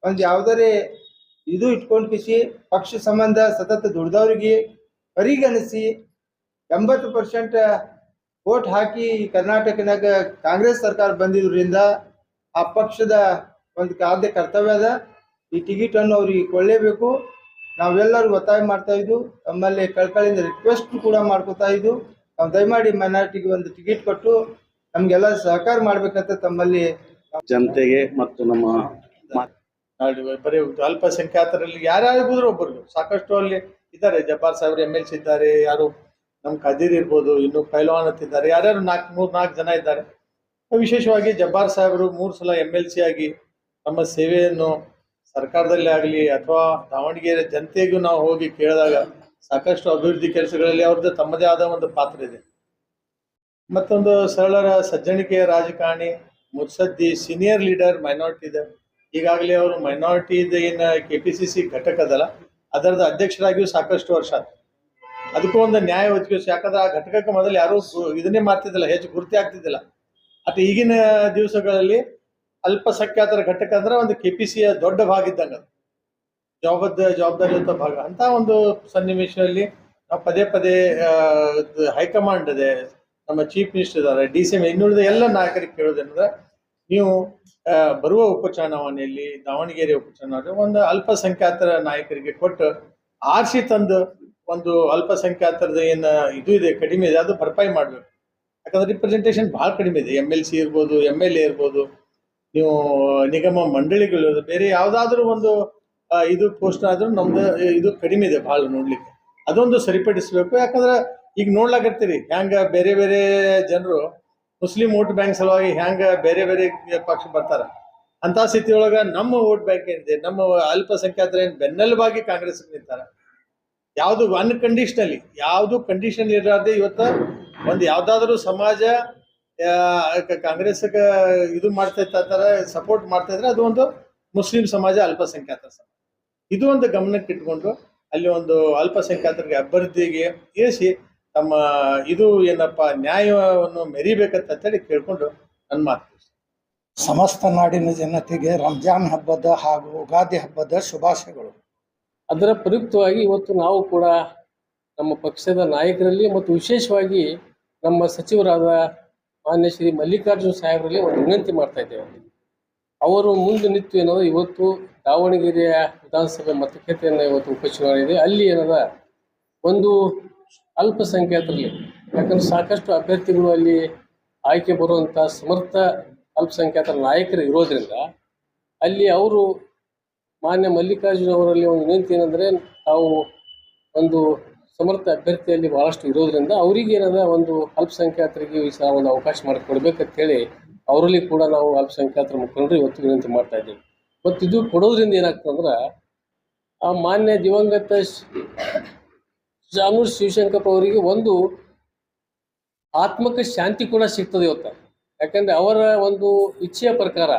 ಒಂದು ಯಾವುದೇ ಇದು ಇಟ್ಕೊಂಡು ಕಿಸಿ ಪಕ್ಷ ಸಂಬಂಧ ಸತತ ದುಡ್ದವ್ರಿಗೆ ಪರಿಗಣಿಸಿ 80% ವೋಟ್ ಹಾಕಿ ಕರ್ನಾಟಕನಾಗ ಕಾಂಗ್ರೆಸ್ ಸರ್ಕಾರ ಬಂದಿದ್ರಿಂದ ಆ ಪಕ್ಷದ ಒಂದು ಆದ್ಯ ಕರ್ತವ್ಯ ಅದ. ಈ ಟಿಕೆಟನ್ನು ಅವ್ರಿಗೆ ಕೊಳ್ಳೇಬೇಕು. ನಾವೆಲ್ಲರೂ ಒತ್ತಾಯ ಮಾಡ್ತಾ ಇದ್ದು ತಮ್ಮಲ್ಲಿ ಕಳ್ಕಳಿಂದ ರಿಕ್ವೆಸ್ಟ್ ಕೂಡ ಮಾಡ್ಕೋತಾ ಇದ್ದು ನಾವು ದಯಮಾಡಿ ಮೈನಾರಿಟಿಗೆ ಒಂದು ಟಿಕೆಟ್ ಕೊಟ್ಟು ನಮಗೆಲ್ಲ ಸಹಕಾರ ಮಾಡ್ಬೇಕಂತ ತಮ್ಮಲ್ಲಿ ಜನತೆಗೆ ಮತ್ತು ನಮ್ಮ ಬರೀ ಅಲ್ಪಸಂಖ್ಯಾತರಲ್ಲಿ ಯಾರ್ಯಾರಿಗೂ ಒಬ್ಬರು ಸಾಕಷ್ಟು ಅಲ್ಲಿ ಇದ್ದಾರೆ. ಜಬ್ಬಾರ್ ಸಾಹೇಬ್ರು MLC ಇದ್ದಾರೆ, ಯಾರು ನಮ್ಮ ಖದೀರ್ ಇರ್ಬೋದು, ಇನ್ನು ಪೈಲ್ವಾನ್ ಅಂತಿದ್ದಾರೆ, ಯಾರ್ಯಾರು 4 ಜನ ಇದ್ದಾರೆ. ವಿಶೇಷವಾಗಿ ಜಬ್ಬಾರ್ ಸಾಹೇಬರು 3 ಸಲ MLC ಆಗಿ ನಮ್ಮ ಸೇವೆಯನ್ನು ಸರ್ಕಾರದಲ್ಲಿ ಆಗಲಿ ಅಥವಾ ದಾವಣಗೆರೆ ಜನತೆಗೂ ನಾವು ಹೋಗಿ ಕೇಳಿದಾಗ ಸಾಕಷ್ಟು ಅಭಿವೃದ್ಧಿ ಕೆಲಸಗಳಲ್ಲಿ ಅವ್ರದ್ದು ತಮ್ಮದೇ ಆದ ಒಂದು ಪಾತ್ರ ಇದೆ. ಮತ್ತೊಂದು ಸರಳರ ಸಜ್ಜನಿಕೆಯ ರಾಜಕಾರಣಿ, ಮುತ್ಸದ್ದಿ, ಸೀನಿಯರ್ ಲೀಡರ್ ಮೈನಾರಿಟಿ ಇದೆ. ಈಗಾಗಲೇ ಅವರು ಮೈನಾರಿಟಿ ಏನು KPCC ಘಟಕ ಅದಲ್ಲ ಅದರದ ಅಧ್ಯಕ್ಷರಾಗಿಯೂ ಸಾಕಷ್ಟು ವರ್ಷ ಆಯ್ತು. ಅದಕ್ಕೂ ಒಂದು ನ್ಯಾಯ ಒದಗಿಸಿ, ಯಾಕಂದ್ರೆ ಆ ಘಟಕಕ್ಕೆ ಮೊದಲು ಯಾರೂ ಇದನ್ನೇ ಮಾಡ್ತಿದ್ದಿಲ್ಲ, ಹೆಚ್ಚು ಗುರುತಿ ಆಗ್ತಿದ್ದಿಲ್ಲ. ಅಥವಾ ಈಗಿನ ದಿವಸಗಳಲ್ಲಿ ಅಲ್ಪಸಂಖ್ಯಾತರ ಘಟಕ ಅಂದ್ರೆ ಒಂದು KPCಯ ದೊಡ್ಡ ಭಾಗ ಇದ್ದಂಗೆ, ಅದು ಜವಾಬ್ದಾರಿಯುತ ಭಾಗ. ಅಂತ ಒಂದು ಸನ್ನಿವೇಶದಲ್ಲಿ ನಾವು ಪದೇ ಹೈಕಮಾಂಡ್ ಇದೆ, ನಮ್ಮ ಚೀಫ್ ಮಿನಿಸ್ಟರ್ ಇದ್ದಾರೆ, DCM, ಇನ್ನುಳಿದ ಎಲ್ಲ ನಾಯಕರಿಗೆ ಕೇಳೋದೇನಂದ್ರೆ, ನೀವು ಬರುವ ಉಪಚುನಾವಣೆಯಲ್ಲಿ ದಾವಣಗೆರೆ ಉಪಚುನಾವಣೆ ಒಂದು ಅಲ್ಪಸಂಖ್ಯಾತರ ನಾಯಕರಿಗೆ ಕೊಟ್ಟು ಆರಿಸಿ ತಂದು ಒಂದು ಅಲ್ಪಸಂಖ್ಯಾತರದ ಏನು ಇದು ಇದೆ ಕಡಿಮೆ ಇದೆ ಅದು ಭರ್ಪಾಯಿ ಮಾಡಬೇಕು. ಯಾಕಂದ್ರೆ ರಿಪ್ರೆಸೆಂಟೇಷನ್ ಭಾಳ ಕಡಿಮೆ ಇದೆ. MLC ಇರ್ಬೋದು, MLA ಇರ್ಬೋದು, ನೀವು ನಿಗಮ ಮಂಡಳಿಗಳು, ಬೇರೆ ಯಾವುದಾದ್ರೂ ಒಂದು ಇದು ಪೋಸ್ಟ್ ಆದ್ರೂ ನಮ್ದು ಇದು ಕಡಿಮೆ ಇದೆ ಭಾಳ ನೋಡ್ಲಿಕ್ಕೆ. ಅದೊಂದು ಸರಿಪಡಿಸ್ಬೇಕು. ಯಾಕಂದ್ರೆ ಈಗ ನೋಡ್ಲಾಕತ್ತೀರಿ ಹ್ಯಾಂಗ ಬೇರೆ ಬೇರೆ ಜನರು ಮುಸ್ಲಿಂ ವೋಟ್ ಬ್ಯಾಂಕ್ ಸಲುವಾಗಿ ಹ್ಯಾಂಗ ಬೇರೆ ಪಕ್ಷ ಬರ್ತಾರ. ಅಂತ ಸ್ಥಿತಿಯೊಳಗ ನಮ್ಮ ವೋಟ್ ಬ್ಯಾಂಕ್ ಏನಿದೆ, ನಮ್ಮ ಅಲ್ಪಸಂಖ್ಯಾತರ ಏನು ಬೆನ್ನೆಲುಬಾಗಿ ಕಾಂಗ್ರೆಸ್ ನಿಂತಾರ. ಯಾವುದು ಅನ್ಕಂಡೀಷನಲಿ, ಯಾವುದು ಕಂಡೀಷನ್ ಇರದೆ ಇವತ್ತು ಒಂದು ಯಾವ್ದಾದ್ರು ಸಮಾಜ ಕಾಂಗ್ರೆಸ್ಗೆ ಇದು ಮಾಡ್ತಾ ಇರ್ತಾರೆ, ಸಪೋರ್ಟ್ ಮಾಡ್ತಾ ಇದ್ರೆ ಅದು ಒಂದು ಮುಸ್ಲಿಂ ಸಮಾಜ, ಅಲ್ಪಸಂಖ್ಯಾತರ ಸಮಾಜ. ಇದು ಒಂದು ಗಮನಕ್ಕೆ ಇಟ್ಕೊಂಡು ಅಲ್ಲಿ ಒಂದು ಅಲ್ಪಸಂಖ್ಯಾತರಿಗೆ ಅಭ್ಯರ್ಥಿಗೆ ಇರಿಸಿ ತಮ್ಮ ಇದು ಏನಪ್ಪ ನ್ಯಾಯವನ್ನು ಮೆರಿಬೇಕಂತ ಹೇಳಿ ಕೇಳ್ಕೊಂಡು ನನ್ನ ಮಾತು. ಸಮಸ್ತ ನಾಡಿನ ಜನತೆಗೆ ರಂಜಾನ್ ಹಬ್ಬದ ಹಾಗೂ ಯುಗಾದಿ ಹಬ್ಬದ ಶುಭಾಶಯಗಳು. ಅದರ ಪ್ರಯುಕ್ತವಾಗಿ ಇವತ್ತು ನಾವು ಕೂಡ ನಮ್ಮ ಪಕ್ಷದ ನಾಯಕರಲ್ಲಿ ಮತ್ತು ವಿಶೇಷವಾಗಿ ನಮ್ಮ ಸಚಿವರಾದ ಮಾನ್ಯ ಶ್ರೀ ಮಲ್ಲಿಕಾರ್ಜುನ್ ಸಾಹೇಬರಲ್ಲಿ ಒಂದು ವಿನಂತಿ ಮಾಡ್ತಾ ಇದ್ದೇವೆ. ಅವರು ಮುಂದೆ ನಿಂತು ಏನದ ಇವತ್ತು ದಾವಣಗೆರೆಯ ವಿಧಾನಸಭೆ ಮತಕ್ಷೇತ್ರೆಯನ್ನು ಇವತ್ತು ಉಪಚುನಾವಣೆ ಇದೆ. ಅಲ್ಲಿ ಏನದ ಒಂದು ಅಲ್ಪಸಂಖ್ಯಾತರಲ್ಲಿ, ಯಾಕಂದ್ರೆ ಸಾಕಷ್ಟು ಅಭ್ಯರ್ಥಿಗಳು ಅಲ್ಲಿ ಆಯ್ಕೆ ಬರುವಂಥ ಸಮರ್ಥ ಅಲ್ಪಸಂಖ್ಯಾತರ ನಾಯಕರು ಇರೋದ್ರಿಂದ ಅಲ್ಲಿ ಅವರು ಮಾನ್ಯ ಮಲ್ಲಿಕಾರ್ಜುನ್ ಅವರಲ್ಲಿ ಒಂದು ವಿನಂತಿ ಏನಂದರೆ, ತಾವು ಒಂದು ಸಮರ್ಥ ಅಭ್ಯರ್ಥಿಯಲ್ಲಿ ಭಾಳಷ್ಟು ಇರೋದ್ರಿಂದ ಅವರಿಗೆ ಏನದ ಒಂದು ಅಲ್ಪಸಂಖ್ಯಾತರಿಗೆ ಈ ಸಹ ಒಂದು ಅವಕಾಶ ಮಾಡಿಕೊಡ್ಬೇಕಂತೇಳಿ ಅವರಲ್ಲಿ ಕೂಡ ನಾವು ಅಲ್ಪಸಂಖ್ಯಾತರ ಮುಖಂಡರು ಇವತ್ತು ವಿನಂತಿ ಮಾಡ್ತಾ ಇದ್ದೀವಿ. ಮತ್ತು ಇದು ಕೊಡೋದ್ರಿಂದ ಏನಾಗ್ತದಂದ್ರೆ, ಆ ಮಾನ್ಯ ದಿವಂಗತ ಜಾನೂರ್ ಶಿವಶಂಕರಪ್ಪ ಅವರಿಗೆ ಒಂದು ಆತ್ಮಕ್ಕೆ ಶಾಂತಿ ಕೂಡ ಸಿಗ್ತದೆ ಇವತ್ತು. ಯಾಕಂದರೆ ಅವರ ಒಂದು ಇಚ್ಛೆಯ ಪ್ರಕಾರ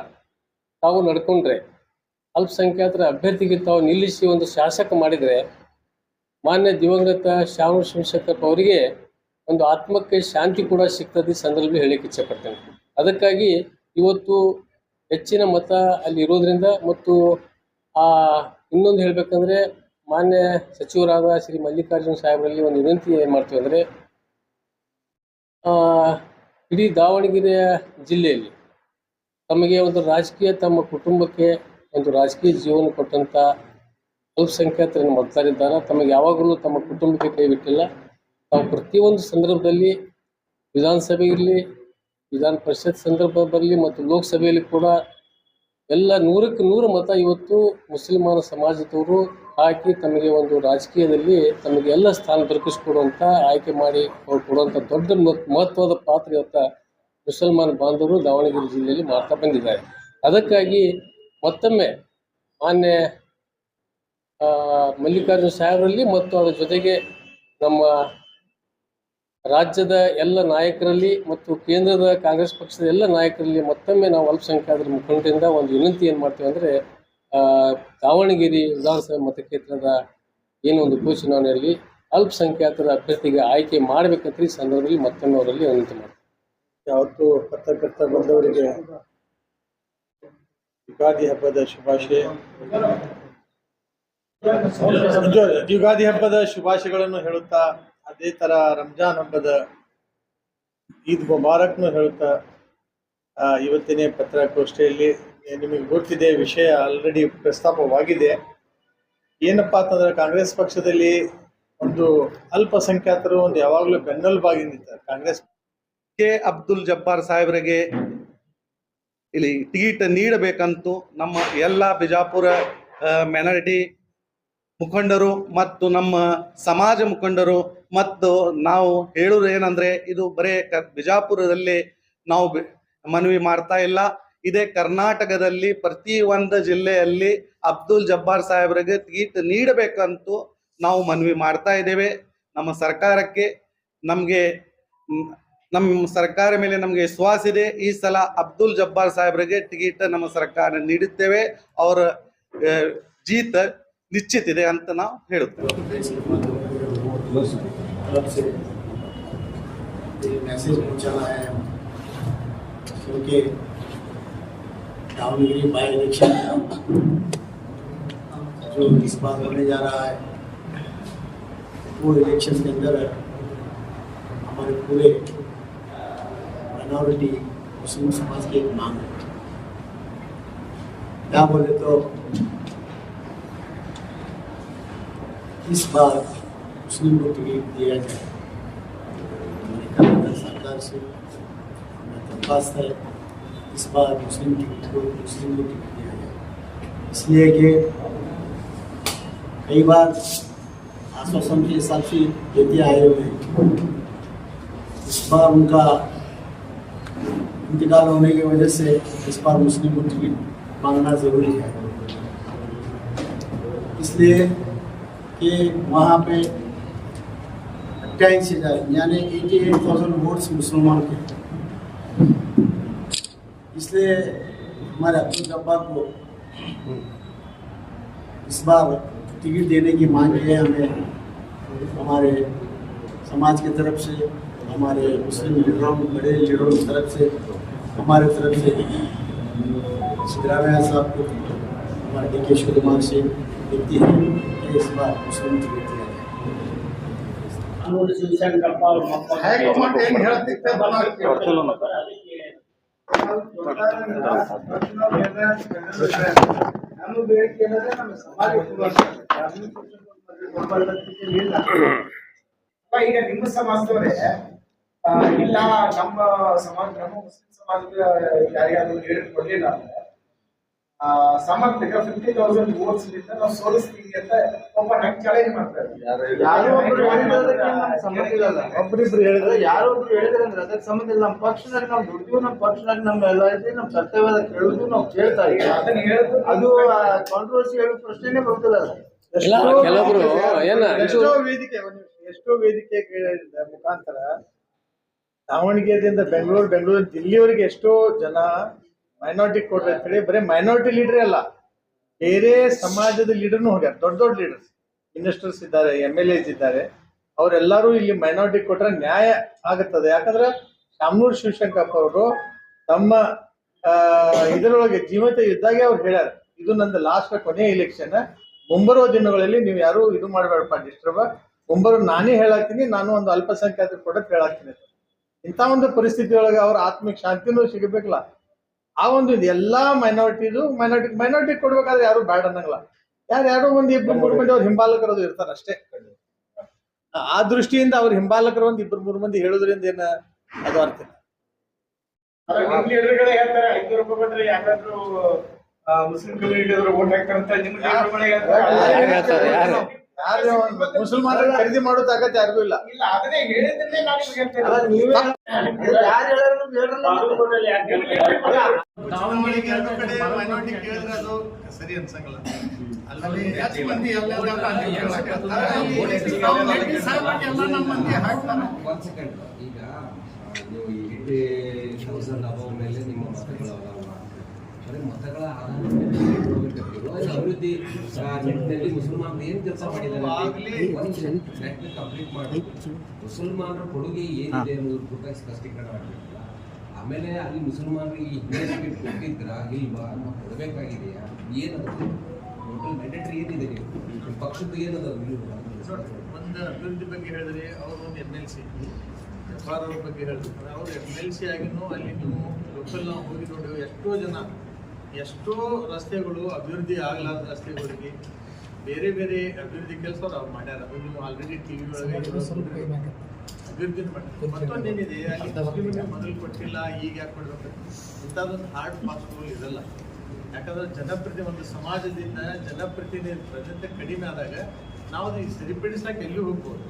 ತಾವು ನಡ್ಕೊಂಡ್ರೆ, ಅಲ್ಪಸಂಖ್ಯಾತರ ಅಭ್ಯರ್ಥಿಗೆ ತಾವು ನಿಲ್ಲಿಸಿ ಒಂದು ಶಾಸಕ ಮಾಡಿದರೆ ಮಾನ್ಯ ದಿವಂಗತ ಜಾನೂರ್ ಶಿವಶಂಕರಪ್ಪ ಅವರಿಗೆ ಒಂದು ಆತ್ಮಕ್ಕೆ ಶಾಂತಿ ಕೂಡ ಸಿಗ್ತದೆ. ಈ ಸಂದರ್ಭದಲ್ಲಿ ಹೇಳಲಿಕ್ಕೆ ಇಚ್ಛೆಪಡ್ತೇನೆ. ಅದಕ್ಕಾಗಿ ಇವತ್ತು ಹೆಚ್ಚಿನ ಮತ ಅಲ್ಲಿ ಇರೋದ್ರಿಂದ, ಮತ್ತು ಇನ್ನೊಂದು ಹೇಳಬೇಕಂದ್ರೆ, ಮಾನ್ಯ ಸಚಿವರಾದ ಶ್ರೀ ಮಲ್ಲಿಕಾರ್ಜುನ್ ಸಾಹೇಬರಲ್ಲಿ ಒಂದು ವಿನಂತಿ ಏನು ಮಾಡ್ತೀವಿ ಅಂದರೆ, ಇಡೀ ದಾವಣಗೆರೆಯ ಜಿಲ್ಲೆಯಲ್ಲಿ ತಮಗೆ ಒಂದು ರಾಜಕೀಯ, ತಮ್ಮ ಕುಟುಂಬಕ್ಕೆ ಒಂದು ರಾಜಕೀಯ ಜೀವನ ಕೊಟ್ಟಂಥ ಅಲ್ಪಸಂಖ್ಯಾತರನ್ನು ಮತದಾರಿದ್ದಾರೆ. ತಮಗೆ ಯಾವಾಗಲೂ ತಮ್ಮ ಕುಟುಂಬಕ್ಕೆ ಕೈ ಬಿಟ್ಟಿಲ್ಲ. ತಾವು ಪ್ರತಿಯೊಂದು ಸಂದರ್ಭದಲ್ಲಿ ವಿಧಾನಸಭೆ ಇರಲಿ, ವಿಧಾನ ಪರಿಷತ್ ಸಂದರ್ಭ ಬರಲಿ ಮತ್ತು ಲೋಕಸಭೆಯಲ್ಲಿ ಕೂಡ ಎಲ್ಲ 100ಕ್ಕೆ 100 ಮತ ಇವತ್ತು ಮುಸಲ್ಮಾನ ಸಮಾಜದವರು ಹಾಕಿ ತಮಗೆ ಒಂದು ರಾಜಕೀಯದಲ್ಲಿ ತಮಗೆ ಎಲ್ಲ ಸ್ಥಾನ ದೊರಕಿಸ್ಕೊಡುವಂಥ ಆಯ್ಕೆ ಮಾಡಿ ಅವ್ರು ಕೊಡುವಂಥ ದೊಡ್ಡ ಮಹತ್ವದ ಪಾತ್ರ ಇವತ್ತು ಮುಸಲ್ಮಾನ ಬಾಂಧವರು ದಾವಣಗೆರೆ ಜಿಲ್ಲೆಯಲ್ಲಿ ಮಾಡ್ತಾ ಬಂದಿದ್ದಾರೆ. ಅದಕ್ಕಾಗಿ ಮತ್ತೊಮ್ಮೆ ಮಾನ್ಯ ಮಲ್ಲಿಕಾರ್ಜುನ ಸಾಹೇಬರಲ್ಲಿ ಮತ್ತು ಅದರ ಜೊತೆಗೆ ನಮ್ಮ ರಾಜ್ಯದ ಎಲ್ಲ ನಾಯಕರಲ್ಲಿ ಮತ್ತು ಕೇಂದ್ರದ ಕಾಂಗ್ರೆಸ್ ಪಕ್ಷದ ಎಲ್ಲ ನಾಯಕರಲ್ಲಿ ಮತ್ತೊಮ್ಮೆ ನಾವು ಅಲ್ಪಸಂಖ್ಯಾತರ ಮುಖಂಡರಿಂದ ಒಂದು ವಿನಂತಿ ಏನು ಮಾಡ್ತೀವಿ ಅಂದರೆ ದಾವಣಗೆರೆ ವಿಧಾನಸಭೆ ಮತಕ್ಷೇತ್ರದ ಏನು ಒಂದು ಉಪಚುನಾವಣೆಯಲ್ಲಿ ಅಲ್ಪಸಂಖ್ಯಾತರ ಅಭ್ಯರ್ಥಿಗೆ ಆಯ್ಕೆ ಮಾಡಬೇಕಂತ ಈ ಸಂದರ್ಭದಲ್ಲಿ ಮತ್ತೊಮ್ಮೆ ಅವರಲ್ಲಿ ವಿನಂತಿ ಮಾಡ್ತೀವಿ. ಯಾವತ್ತು ಪತ್ರಕರ್ತ ಬಂದವರಿಗೆ ಯುಗಾದಿ ಹಬ್ಬದ ಶುಭಾಶಯ. ಯುಗಾದಿ ಹಬ್ಬದ ಶುಭಾಶಯಗಳನ್ನು ಹೇಳುತ್ತಾ ಅದೇ ತರ ರಂಜಾನ್ ಹಬ್ಬದ ಈದ್ ಮುಬಾರಕ್ನು ಹೇಳುತ್ತಾ ಇವತ್ತಿನ ಪತ್ರಿಕಾಗೋಷ್ಠಿಯಲ್ಲಿ ನಿಮಗೆ ಗೊತ್ತಿದೆ, ವಿಷಯ ಆಲ್ರೆಡಿ ಪ್ರಸ್ತಾಪವಾಗಿದೆ. ಏನಪ್ಪಾ ಅಂತಂದ್ರೆ ಕಾಂಗ್ರೆಸ್ ಪಕ್ಷದಲ್ಲಿ ಒಂದು ಅಲ್ಪಸಂಖ್ಯಾತರು ಒಂದು ಯಾವಾಗಲೂ ಬೆನ್ನೆಲುಬಾಗಿ ನಿಂತಾರೆ. ಕಾಂಗ್ರೆಸ್ ಕೆ ಅಬ್ದುಲ್ ಜಬ್ಬಾರ್ ಸಾಹೇಬರಿಗೆ ಇಲ್ಲಿ ಟಿಕೆಟ್ ನೀಡಬೇಕಂತೂ ನಮ್ಮ ಎಲ್ಲ ಬಿಜಾಪುರ ಮೈನಾರಿಟಿ ಮುಖಂಡರು ಮತ್ತು ನಮ್ಮ ಸಮಾಜ ಮುಖಂಡರು ಮತ್ತು ನಾವು ಹೇಳೋದು ಏನಂದ್ರೆ ಇದು ಬರೇ ಬಿಜಾಪುರದಲ್ಲಿ ನಾವು ಮನವಿ ಮಾಡ್ತಾ ಇಲ್ಲ, ಇದೇ ಕರ್ನಾಟಕದಲ್ಲಿ ಪ್ರತಿ ಒಂದು ಜಿಲ್ಲೆಯಲ್ಲಿ ಅಬ್ದುಲ್ ಜಬ್ಬಾರ್ ಸಾಹೇಬರಿಗೆ ಟಿಕೆಟ್ ನೀಡಬೇಕಂತೂ ನಾವು ಮನವಿ ಮಾಡ್ತಾ ಇದ್ದೇವೆ. ನಮ್ಮ ಸರ್ಕಾರಕ್ಕೆ ನಮ್ಮ ಸರ್ಕಾರ ಮೇಲೆ ನಮಗೆ ವಿಶ್ವಾಸ ಇದೆ. ಈ ಸಲ ಅಬ್ದುಲ್ ಜಬ್ಬಾರ್ ಸಾಹೇಬರಿಗೆ ಟಿಕೆಟ್ ನಮ್ಮ ಸರ್ಕಾರ ನೀಡುತ್ತೇವೆ. ಅವರ ಜೀತ निश्चित ಇದೆ ಅಂತ ನಾವು ಹೇಳುತ್ತೇವೆ. मैसेज पहुंचाना है क्योंकि दावणगेरे बाई इलेक्शन जो इस बार होने जा रहा है वो इलेक्शन के अंदर हमारे पूरे माइनॉरिटी मुस्लिम समाज की एक मांग है। क्या बोले तो इस बार मुस्लिम को टिकट दिया जाए। हमारी कर्नाटक सरकार से दरख्वास्त है इस बार मुस्लिम को टिकट दिया जाए, इसलिए कि कई बार आश्वासन के हिसाब से देते आए हुए हैं। इस बार उनका इंतकाल होने की वजह से इस बार मुस्लिम को टिकट मांगना ज़रूरी है, इसलिए कि वहाँ पे 28,000 यानी 88,000 वोट्स मुसलमान के, इसलिए हमारे अब्दुल जब्बार को इस बार टिकट देने की मांग है। हमें हमारे समाज की तरफ से, हमारे मुस्लिम लीडरों, बड़े लीडरों की तरफ से, हमारे तरफ से सिद्धरामैया साहब को, हमारे DK शिवकुमार से विनती है कि इस बार मुस्लिम टिकट दिया जाए। ಹೈಕಮಾಂಡ್ ಏನು ಹೇಳ್ತಿತ್ತೆ ನಮ್ಮ ಬೇಡಿಕೆ ಏನಂದ್ರೆ ನಮ್ಮ ಸಮಾಜ ಈಗ ನಿಮ್ಮ ಸಮಾಜದವರೇ ಇಲ್ಲ ನಮ್ಮ ಸಮಾಜ, ನಮ್ಮ ಮುಸ್ಲಿಂ ಸಮಾಜದ ಯಾರಿಗಾದ್ರು ಟಿಕೆಟ್ ಕೊಡ್ಲಿಲ್ಲ ಅಂದ್ರೆ ಸಮರ್ಥಕ 50,000 ವೋಟ್ಸ್ ಇಂದ ನಾವು ಸೋಲಿಸ್ತೀವಿ ಅಂತ ಓಪನ್ ಆಗಿ ಚಾಲೆಂಜ್ ಮಾಡ್ತಾರೆ. ಯಾರೋ ಒಬ್ರು ಹೇಳಿದ್ರದಕ್ಕೆ ನಮ್ಗೆ ಸಂಬಂಧ ಇಲ್ಲ. ಒಬ್ರಿಬ್ರು ಹೇಳಿದ್ರೆ ಯಾರೋ ಒಬ್ರು ಹೇಳಿದ್ರೆ ಅಂದ್ರೆ ಅದಕ್ಕೆ ಸಂಬಂಧ ಇಲ್ಲ. ನಮ್ಮ ಪಕ್ಷದಲ್ಲಿ ನಾವು ದುಡ್ಡು, ನಮ್ಮ ಪಕ್ಷದಲ್ಲಿ ನಮ್ಮ ಎಲ್ಲ ಇದೆ, ನಮ್ಮ ಕರ್ತವ್ಯದ ಕೇಳುದು ನಾವು ಕೇಳ್ತಾ ಇದ್ದೀವಿ. ಅದನ್ನ ಹೇಳಿದ್ರು ಅದು ಕಾಂಟ್ರವರ್ಸಿ ಹೇಳೋ ಪ್ರಶ್ನೆನೇ ಬರ್ತಲ್ಲ. ಕೆಲವರು ಎಷ್ಟೋ ವೇದಿಕೆ ಮುಖಾಂತರ ದಾವಣಗೆರೆಯಿಂದ ಬೆಂಗಳೂರು ದಿಲ್ಲಿವರೆಗೆ ಎಷ್ಟೋ ಜನ ಮೈನಾರಿಟಿ ಕೊಡ್ರಿ ಅಂತ ಹೇಳಿ ಬರೀ ಮೈನಾರಿಟಿ ಲೀಡರೇ ಅಲ್ಲ, ಬೇರೆ ಸಮಾಜದ ಲೀಡರ್ನು ಹೋಗ್ಯಾರ. ದೊಡ್ಡ ದೊಡ್ಡ ಲೀಡರ್ಸ್, ಮಿನಿಸ್ಟರ್ಸ್ ಇದ್ದಾರೆ, MLAs ಇದ್ದಾರೆ. ಅವರೆಲ್ಲರೂ ಇಲ್ಲಿ ಮೈನಾರಿಟಿ ಕೊಟ್ರೆ ನ್ಯಾಯ ಆಗುತ್ತದೆ. ಯಾಕಂದ್ರೆ ಶಾಮನೂರ್ ಶಿವಶಂಕರಪ್ಪ ಅವರು ತಮ್ಮ ಇದರೊಳಗೆ ಜೀವಂತ ಇದ್ದಾಗೆ ಅವ್ರು ಹೇಳ್ಯಾರ, ಇದು ನಂದು ಲಾಸ್ಟ್ ಕೊನೆಯ ಇಲೆಕ್ಷನ್, ಮುಂಬರುವ ದಿನಗಳಲ್ಲಿ ನೀವು ಯಾರು ಇದು ಮಾಡಬೇಡಪ್ಪ ಡಿಸ್ಟರ್ಬ್, ಮುಂಬರುವ ನಾನೇ ಹೇಳಾಕ್ತೀನಿ, ನಾನು ಒಂದು ಅಲ್ಪಸಂಖ್ಯಾತರು ಕೊಡಕ್ಕೆ ಹೇಳಾಕ್ತೀನಿ. ಇಂಥ ಒಂದು ಪರಿಸ್ಥಿತಿ ಒಳಗೆ ಅವ್ರ ಆತ್ಮಿಕ ಶಾಂತಿನೂ ಸಿಗಬೇಕಲ್ಲ. ಆ ಒಂದು ಎಲ್ಲಾ ಮೈನಾರಿಟಿ ಕೊಡ್ಬೇಕಾದ್ರೆ ಯಾರು ಬ್ಯಾಡ ಅನ್ನಂಗಿಲ್ಲ. ಯಾರೋ ಒಂದು ಇಬ್ಬರು ಮೂರು ಮಂದಿ ಅವ್ರ ಹಿಂಬಾಲಕರದು ಇರ್ತಾರ ಅಷ್ಟೇ. ಆ ದೃಷ್ಟಿಯಿಂದ ಅವ್ರ ಹಿಂಬಾಲಕರು ಒಂದು ಇಬ್ಬರು ಮೂರು ಮಂದಿ ಹೇಳೋದ್ರಿಂದ ಏನ ಅದು ಅರ್ಥ ಇಲ್ಲ. ನಿಮ್ಗೆ ಎದುರುಗಡೆ ಹೇಳ್ತಾರೆ 500 ರೂಪಾಯಿ ಕೊಟ್ರೆ ಯಾರಾದ್ರೂ ಮುಸ್ಲಿಂ ಕಮ್ಯುನಿಟಿ ಅವರು ವೋಟ್ ಹಾಕ್ತಾರಂತ ನಿಮ್ಗೆ ಯಾರು ಮುಸಲ್ಮಾನರು ಖರೀದಿ ಮಾಡೋ ತಾಕತ್ ಯಾರಿಗೂ ಇಲ್ಲ. ಇಲ್ಲ ಅದನ್ನೇ ಹೇಳಿದ್ರೆ ನಾನು ನಿಮ್ಗೆ ಹೇಳ್ತಾ ಚುನಾವಣೆಗೆ ಎರಡು ಕಡೆ ಮೈನಾರಿಟಿ ಕೇಳಿದ್ರೆ ಅದು ಸರಿ ಅನ್ಸಂಗಿಲ್ಲ. ಅಲ್ಲಿ ಹೆಚ್ಚು ಮಂದಿ ಎಲ್ಲೆಲ್ಲ ಅಲ್ಲಿ ಹೇಳಕತ್ತಾರ. ಅಲ್ಲಿ ಸಹವಾಗಿ ಎಲ್ಲ ನಮ್ಮ ಮಂದಿ ಹಾಕ್ತಾರ. ಒಂದ್ ಸೆಕೆಂಡ್, ಈಗ ನೀವು 80,000 ಅಬೌವ್ ಮೇಲೆ ನಿಮ್ಮ ಮತಗಳು ಅದಾವ. ಬರೀ ಮತಗಳ ಆಧಾರದ ಮೇಲೆ ಅಭಿವೃದ್ಧಿ ನಿಟ್ಟಿನಲ್ಲಿ ಮುಸಲ್ಮಾನರು ಏನು ಕೆಲಸ ಮಾಡಿದ್ದಾರೆ ಕಂಪ್ಲೀಟ್ ಮಾಡಿ ಮುಸಲ್ಮಾನರ ಕೊಡುಗೆ ಏನಿದೆ ಅನ್ನೋದ್ರ ಕುರಿತಾಗಿ ಸ್ಪಷ್ಟೀಕರಣ ಆಗಬೇಕಲ್ಲ. ಆಮೇಲೆ ಅಲ್ಲಿ ಮುಸಲ್ಮಾನರಿಗೆ ಹಿನ್ನೆಲೆ ಕೊಟ್ಟಿದ್ರಾ ಇಲ್ವಾ, ಕೊಡಬೇಕಾಗಿದೆಯಾ, ಏನದು ಟೋಟಲ್ ಮ್ಯಾಂಡೇಟರಿ ಏನಿದೆ, ನೀವು ಪಕ್ಷದ್ದು ಏನದ ಒಂದು ಅಭಿವೃದ್ಧಿ ಬಗ್ಗೆ ಹೇಳಿದ್ರೆ ಅವರು ಒಂದು MLC ಜಬ್ಬಾರ್ ಅವ್ರ ಬಗ್ಗೆ ಹೇಳ್ತಾರೆ. ಅವರು MLC ಆಗಿನೂ ಅಲ್ಲಿ ನೀವು ಲೋಕಲ್ ನಾವು ಹೋಗಿ ನೋಡಿವಿ, ಎಷ್ಟೋ ರಸ್ತೆಗಳು ಅಭಿವೃದ್ಧಿ ಆಗಲಾದ ರಸ್ತೆಗಳಿಗೆ ಬೇರೆ ಬೇರೆ ಅಭಿವೃದ್ಧಿ ಕೆಲಸ ಅವ್ರು ಮಾಡ್ಯಾರ. ಅದು ನೀವು ಆಲ್ರೆಡಿ TV ಒಳಗೆ ಅಭಿವೃದ್ಧಿ ಮಾಡ್ತಾರೆ. ಮತ್ತೊಂದೇನಿದೆ, ಅಲ್ಲಿ ಮುಸ್ಲಿಮ್ಗೆ ಮೊದಲು ಕೊಟ್ಟಿಲ್ಲ, ಈಗ ಯಾಕೆ ಕೊಡ್ಬೇಕು ಇಂಥದ್ದೊಂದು ಹಾರ್ಡ್ ಫಾಸ್ಟ್ಗಳು ಇರಲ್ಲ. ಯಾಕಂದ್ರೆ ಒಂದು ಸಮಾಜದಿಂದ ಜನಪ್ರತಿನಿಧಿ ಕಡಿಮೆ ಆದಾಗ ನಾವು ಅದು ಸರಿಪಡಿಸ್ಲಾಕ ಎಲ್ಲಿ ಹೋಗ್ಬೋದು.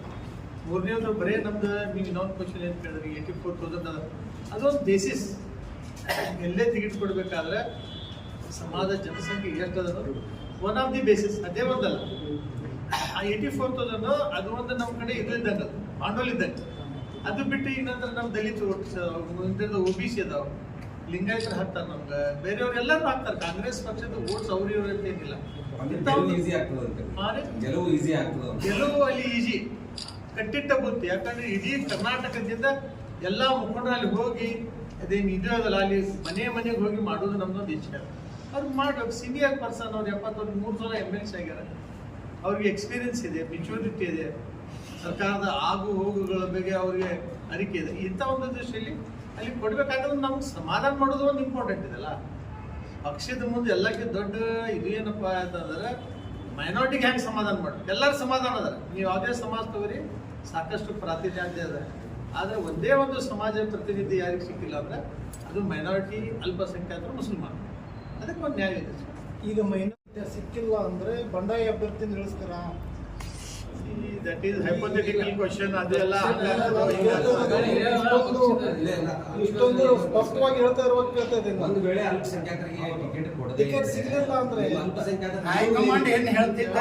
ಮೂರನೇದು ಬರೀ ನಮ್ದು ನೀವು ಇನ್ನೊಂದು ಕ್ವಶನ್ ಏನು ಕೇಳಿದ್ರಿ 84,000 ಅದ, ಅದೊಂದು ಬೇಸಿಸ್. ಎಲ್ಲೇ ಟಿಕೆಟ್ ಕೊಡಬೇಕಾದ್ರೆ ಸಮಾಜ ಜನಸಂಖ್ಯೆ ಎಷ್ಟು ಅದ ಒನ್ ಆಫ್ ದಿ ಬೇಸಿಸ್, ಅದೇ ಒಂದಲ್ಲ. ಆ 84,000 ಅದು ಒಂದು ನಮ್ಮ ಕಡೆ ಇದು ಇದ್ದಂಗೆ, ಅದು ಬಾಂಡೋಲ್ ಇದ್ದಂಗೆ. ಅದು ಬಿಟ್ಟು ಈಗ ನಂತರ ನಮ್ಮ ದಲಿತ ಓಟ್ಸ್ OBC ಅದಾವ, ಲಿಂಗಾಯತರು ಹಾಕ್ತಾರೆ, ನಮ್ಗೆ ಬೇರೆಯವ್ರು ಎಲ್ಲರೂ ಹಾಕ್ತಾರೆ. ಕಾಂಗ್ರೆಸ್ ಪಕ್ಷದ ಓಟ್ಸ್ ಅವ್ರು ಇವ್ರು ಅಂತ ಏನಿಲ್ಲ. ಗೆಲುವು ಅಲ್ಲಿ ಈಜಿ ಕಟ್ಟಿಟ್ಟ ಬುತ್ತಿ. ಯಾಕಂದ್ರೆ ಇಡೀ ಕರ್ನಾಟಕದಿಂದ ಎಲ್ಲ ಮುಖಂಡರು ಅಲ್ಲಿ ಹೋಗಿ ಅದೇನು ಇದು ಅದಲ್ಲ, ಅಲ್ಲಿ ಮನೆಗೆ ಹೋಗಿ ಮಾಡೋದು ನಮ್ದೊಂದು ಇಚ್ಛೆ. ಅವ್ರು ಮಾಡ್ಬೇಕು. ಸೀನಿಯರ್ ಪರ್ಸನ್, ಅವ್ರು 73 ಸಲ MLC ಆಗ್ಯಾರ, ಅವ್ರಿಗೆ ಎಕ್ಸ್ಪೀರಿಯನ್ಸ್ ಇದೆ, ಮೆಚೂರಿಟಿ ಇದೆ, ಸರ್ಕಾರದ ಆಗು ಹೋಗುಗಳ ಬಗ್ಗೆ ಅವ್ರಿಗೆ ಅರಿಕೆ ಇದೆ. ಇಂಥ ಒಂದು ದೃಷ್ಟಿಯಲ್ಲಿ ಅಲ್ಲಿ ಕೊಡ್ಬೇಕಾದ್ರೆ ನಮ್ಗೆ ಸಮಾಧಾನ ಮಾಡೋದು ಒಂದು ಇಂಪಾರ್ಟೆಂಟ್ ಇದೆಲ್ಲ. ಪಕ್ಷದ ಮುಂದೆ ಎಲ್ಲಕ್ಕೆ ದೊಡ್ಡ ಇದು ಏನಪ್ಪ ಅಂತಂದ್ರೆ ಮೈನಾರಿಟಿಗೆ ಹೆಂಗೆ ಸಮಾಧಾನ ಮಾಡ್ಬೇಕು, ಎಲ್ಲರೂ ಸಮಾಧಾನ ಅದಾರ. ನೀವು ಯಾವುದೇ ಸಮಾಜ ತಗೋರಿ ಸಾಕಷ್ಟು ಪ್ರಾತಿನಿಧ್ಯ ಅದ. ಆದರೆ ಒಂದೇ ಒಂದು ಸಮಾಜ ಪ್ರತಿನಿಧಿ ಯಾರಿಗೆ ಸಿಕ್ಕಿಲ್ಲ ಅಂದ್ರೆ ಅದು ಮೈನಾರಿಟಿ, ಅಲ್ಪಸಂಖ್ಯಾತರು, ಮುಸಲ್ಮಾನರು. ಅದಕ್ಕೆ ಒಂದು ನ್ಯಾಯ ಇದೆ. ಈಗ ಮೈನಾರಿಟಿ ಸಿಕ್ಕಿಲ್ಲ ಅಂದ್ರೆ ಬಂಡಾಯ ಅಭ್ಯರ್ಥಿ ನಿಲ್ಲಿಸ್ತಾರ? That is hypothetical question. ಅದೆಲ್ಲ ಇಷ್ಟೊಂದು ಸ್ಪಷ್ಟವಾಗಿ ಹೇಳ್ತಾ ಇರುವಾಗ ಕೇಳ್ತಾ ಇದ್ದೀನಿ. ಒಂದು ವೇಳೆ ಅಲ್ಪಸಂಖ್ಯಾತರಿಗೆ ಟಿಕೆಟ್ ಸಿಗಲಿಲ್ಲ ಅಂದ್ರೆ ಹೈಕಮಾಂಡ್ ಏನ್ ಹೇಳ್ತಿದ್ದ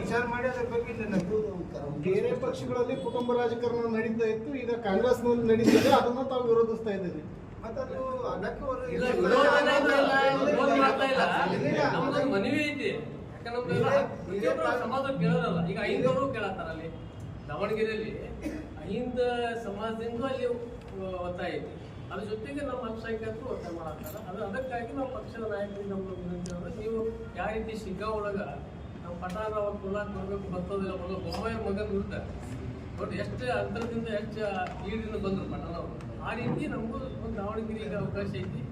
ವಿಚಾರ ಮಾಡಿ ಅದ್ರ ಬಗ್ಗೆ ಬೇರೆ ಪಕ್ಷಗಳಲ್ಲಿ ಕುಟುಂಬ ರಾಜಕಾರಣ ನಡೀತಾ ಇತ್ತು, ಈಗ ಕಾಂಗ್ರೆಸ್ನಲ್ಲಿ ನಡೀತಿದೆ, ಅದನ್ನ ತಾವು ವಿರೋಧಿಸ್ತಾ ಇದ್ದೀರಿ. ಮತ್ತದು ಮನವಿ ಐತಿ. ಯಾಕಂದ್ರೆ ಸಮಾಜ ಕೇಳೋದಲ್ಲ. ಈಗ ಐದವರು ಕೇಳತ್ತಾರ ಅಲ್ಲಿ ದಾವಣಗೆರೆಯಲ್ಲಿ, ಐಂದ ಸಮಾಜದಿಂದ ಅಲ್ಲಿ ಒತ್ತಾಯ ಐತಿ. ಅದ್ರ ಜೊತೆಗೆ ನಮ್ಮ ಅಲ್ಪಸಂಖ್ಯಾತರು ಒತ್ತಾಯ ಮಾಡತ್ತಾರ. ಅದಕ್ಕಾಗಿ ನಾವು ಪಕ್ಷದ ನಾಯಕರಿಗೆ ನಮ್ಮ ವಿನಂತಿ ಅಂದ್ರೆ, ನೀವು ಯಾವ ರೀತಿ ಶಿಗ್ಗಾ ಒಳಗ ನಮ್ಮ ಪಟಾಣ ಅವ್ರ ಕೊಲ್ಲಾಕ್ ಬರ್ಬೇಕು ಬರ್ತದಿಲ್ಲ, ಮೊದಲು ಬೊಮ್ಮಾಯಿ ಮಗನ ವಿರುದ್ಧ ಬಟ್ ಎಷ್ಟು ಅಂತರದಿಂದ ಹೆಚ್ಚು ಲೀಡಿಂದ ಬಂದರು ಪಟಾಣ ಅವರು. ಆ ರೀತಿ ನಮಗೂ ಒಂದು ದಾವಣಗೆರೆಗೆ ಅವಕಾಶ ಐತಿ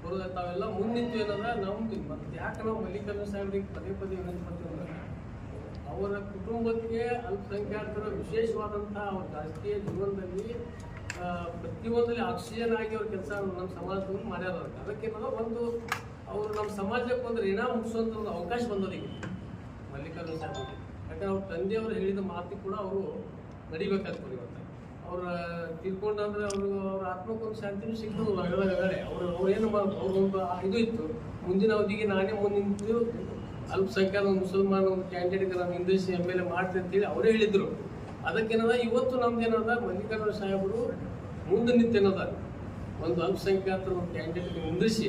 ಬರೋದ. ತಾವೆಲ್ಲ ಮುಂದಿತ್ತು ಏನಂದ್ರೆ ನಮ್ದು ಮತ್ತೆ ಯಾಕೆ ನಾವು ಮಲ್ಲಿಕಾರ್ಜುನ ಸಾಹೇಬ್ರಿಗೆ ಪದೇ ವಿನಂತಿ ಮಾಡ್ತೀವಿ ಅಂದ್ರೆ, ಅವರ ಕುಟುಂಬಕ್ಕೆ ಅಲ್ಪಸಂಖ್ಯಾತರ ವಿಶೇಷವಾದಂತಹ ಅವ್ರ ರಾಜಕೀಯ ಜೀವನದಲ್ಲಿ ಪ್ರತಿಯೊಂದಲ್ಲಿ ಆಕ್ಸಿಜನ್ ಆಗಿ ಅವ್ರ ಕೆಲಸ ನಮ್ಮ ಸಮಾಜದಲ್ಲಿ ಮಾಡ್ಯಾರ. ಅದಕ್ಕೇನೋ ಒಂದು ಅವರು ನಮ್ಮ ಸಮಾಜಕ್ಕೆ ಒಂದು ಋಣ ಮುಗಿಸುವಂಥ ಒಂದು ಅವಕಾಶ ಬಂದೋದಿಗೆ ಮಲ್ಲಿಕಾರ್ಜುನ ಸಾಹೇಬ್ರಿಗೆ. ಯಾಕಂದ್ರೆ ಅವ್ರ ತಂದೆಯವರು ಹೇಳಿದ ಮಾತಿ ಕೂಡ ಅವರು ನಡಿಬೇಕಾಗ್ತದೆ. ಇವತ್ತು ಅವ್ರ ತೀರ್ಕೊಂಡ್ರೆ ಅವ್ರ ಆತ್ಮಕ್ಕೊಂದು ಶಾಂತಿನೂ ಸಿಗ್ತದೆ. ಹೇಳಿದಾಗಲೇ ಅವ್ರು ಏನು ಅವ್ರೊಂದು ಇದು ಇತ್ತು, ಮುಂದಿನ ಅವಧಿಗೆ ನಾನೇ ಮುಂದೆ ನಿಂತು ಅಲ್ಪಸಂಖ್ಯಾತ ಮುಸಲ್ಮಾನ ಒಂದು ಕ್ಯಾಂಡಿಡೇಟ್ಗೆ ನಾನು ಇಂಗ್ಲೀಷ್ MLA ಮಾಡ್ತೀನಿ ಅಂತೇಳಿ ಅವರೇ ಹೇಳಿದ್ರು. ಅದಕ್ಕೇನದ ಇವತ್ತು ನಮ್ದೇನದ ಮಲ್ಲಿಕಾರ್ಜುನ ಸಾಹೇಬರು ಮುಂದೆ ನಿಂತೇನದ ಒಂದು ಅಲ್ಪಸಂಖ್ಯಾತರ ಒಂದು ಕ್ಯಾಂಡಿಡೇಟ್ಗೆ ನಿಂದಿಸಿ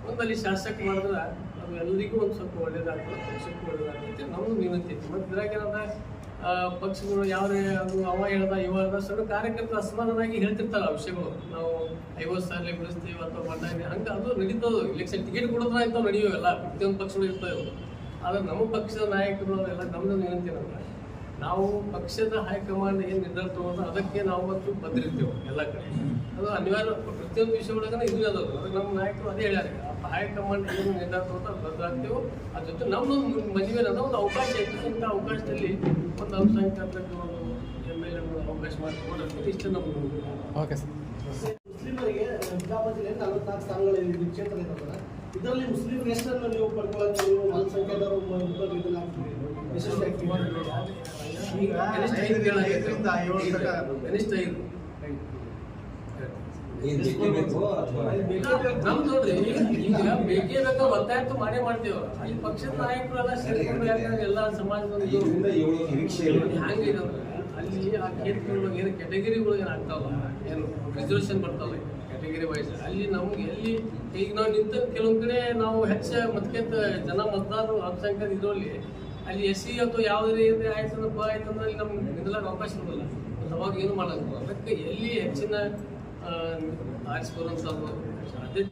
ಒಂದು ಅಲ್ಲಿ ಶಾಸಕ ಮಾಡಿದ್ರೆ ಅದು ಎಲ್ಲರಿಗೂ ಒಂದು ಸ್ವಲ್ಪ ಒಳ್ಳೇದಾಗ್ತದೆ, ಪಕ್ಷಕ್ಕೂ ಒಳ್ಳೇದಾಗ್ತೈತಿ, ನಮ್ದು ವಿನಂತಿ ಐತಿ. ಮತ್ತು ಇದ್ರಾಗೇನದ ಪಕ್ಷಗಳು ಯಾವ್ರೆ ಅದು ಅವ ಹೇಳ್ದ ಇವ ಹೇಳ್ದ ಸಣ್ಣ ಕಾರ್ಯಕರ್ತರು ಅಸಮಾಧಾನಾಗಿ ಹೇಳ್ತಿರ್ತಾರ ಆ ವಿಷಯಗಳು. ನಾವು 50 ಸಾವಿರ ಬಿಡಿಸ್ತೀವಿ ಅಥವಾ ಬಂದಾಗ ಹಂಗೆ ಅದು ನಡೀತದೆ. ಇಲೆಕ್ಷನ್ ಟಿಕೆಟ್ ಕೊಡೋದ್ರ ಇಂಥವು ನಡೆಯುವೆಲ್ಲ ಪ್ರತಿಯೊಂದು ಪಕ್ಷಗಳು ಇರ್ತವೆ. ಆದರೆ ನಮ್ಮ ಪಕ್ಷದ ನಾಯಕರು ಎಲ್ಲ ನಮ್ದು ವಿನಂತಿ ಏನಂದ್ರೆ, ನಾವು ಪಕ್ಷದ ಹೈಕಮಾಂಡ್ ಏನು ನಿರ್ಧಾರ ತಗೊಂಡ್ರೆ ಅದಕ್ಕೆ ನಾವು ಮತ್ತು ಬದ್ರಿರ್ತೇವೆ ಎಲ್ಲ ಕಡೆ. ಅದು ಅನಿವಾರ್ಯ ಪ್ರತಿಯೊಂದು ವಿಷಯಗಳಾಗ ಇದು ಅದಾದ್ರು. ಅದಕ್ಕೆ ನಮ್ಮ ನಾಯಕರು ಅದೇ ಹೇಳ್ಯಾರ, ಹೈಕಮಾಂಡ್ ಏನು ನಿರ್ಧಾರ ತಗೊಂಡ್ರೆ ಬದ್ರಾಗ್ತೇವೆ. ಅದ್ರ ಜೊತೆ ನಮ್ಮದು ಮದುವೆ ಒಂದು ಅವಕಾಶ ಐತಿ. ಇಂಥ ಅವಕಾಶದಲ್ಲಿ ಒಂದು ಅಲ್ಪಸಂಖ್ಯಾತರಿಗೆ ಒಂದು MLA ಅವಕಾಶ ಮಾಡಿಕೊಡ್ರಿ ಇಷ್ಟು ನಮ್ಗೆ. Okay sir. ಮುಸ್ಲಿಮರಿಗೆ ನಿಜಾಮಾಬಾದ್ ಜಿಲ್ಲೆಯಲ್ಲಿ 44 ಸ್ಥಾನಗಳು ಕ್ಷೇತ್ರ ಇರ್ತದೆ. ಇದರಲ್ಲಿ ಮುಸ್ಲಿಂ ಎಷ್ಟನ್ನು ನೀವು ಪಡ್ಕೊಳ್ಳೋಕೆ ನೀವು ಅಲ್ಪಸಂಖ್ಯಾತರು ಇದನ್ನ ಯಶಸ್ವಿ ಆಗ್ತೀವಿ. ಈಗ ಕನಿಷ್ಠ 5 ಐದರಿಂದ 7 ತನಕ ಕನಿಷ್ಠ 5 ಬೇಕು ನಮ್ದು ನೋಡ್ರಿ, ಈಗ ಬೇಕೇ ಬೇಕಾ ಒತ್ತಾಯ ಮಾಡೇ ಮಾಡ್ತೇವ. ಅಲ್ಲಿ ಪಕ್ಷದ ನಾಯಕರೆಲ್ಲ ಸೇರ್ಕೊಂಡು ಯಾಕಂದ್ರೆ ಎಲ್ಲ ಸಮಾಜದೊಂದು ಹ್ಯಾಂಗಿದೆ ಅಂದ್ರೆ ಅಲ್ಲಿ ಆ ಕ್ಷೇತ್ರದೊಳಗೆ ಏನು ಕ್ಯಾಟಗರಿಗಳು ಏನು ಆಗ್ತಾವಲ್ಲ, ಏನು ರಿಸರ್ವೇಷನ್ ಬರ್ತಾವಲ್ಲ ಕ್ಯಾಟಗರಿ ವೈಸ್, ಅಲ್ಲಿ ನಮ್ಗೆ ಎಲ್ಲಿ ಈಗ ನಾವು ನಿಂತ ಕೆಲವೊಂದ್ ಕಡೆ ನಾವು ಹೆಚ್ಚು ಮತ್ಕೆಂತ ಜನ ಮತದಾರರು ಅಲ್ಪಸಂಖ್ಯಾತ ಇದರಲ್ಲಿ ಅಲ್ಲಿ SC ಅಥವಾ ಯಾವುದೇ ಆಯ್ತು ಆಯ್ತಂದ್ರೆ ಅಲ್ಲಿ ನಮ್ಗೆ ನಿಲ್ಲಕ್ಕೆ ಅವಕಾಶ ಇರೋದಿಲ್ಲ. ಅವಾಗ ಏನು ಮಾಡೋದು, ಅದಕ್ಕೆ ಎಲ್ಲಿ ಹೆಚ್ಚಿನ ಆರಿಸಿ ಬರುವಂಥದ್ದು ಅದೇ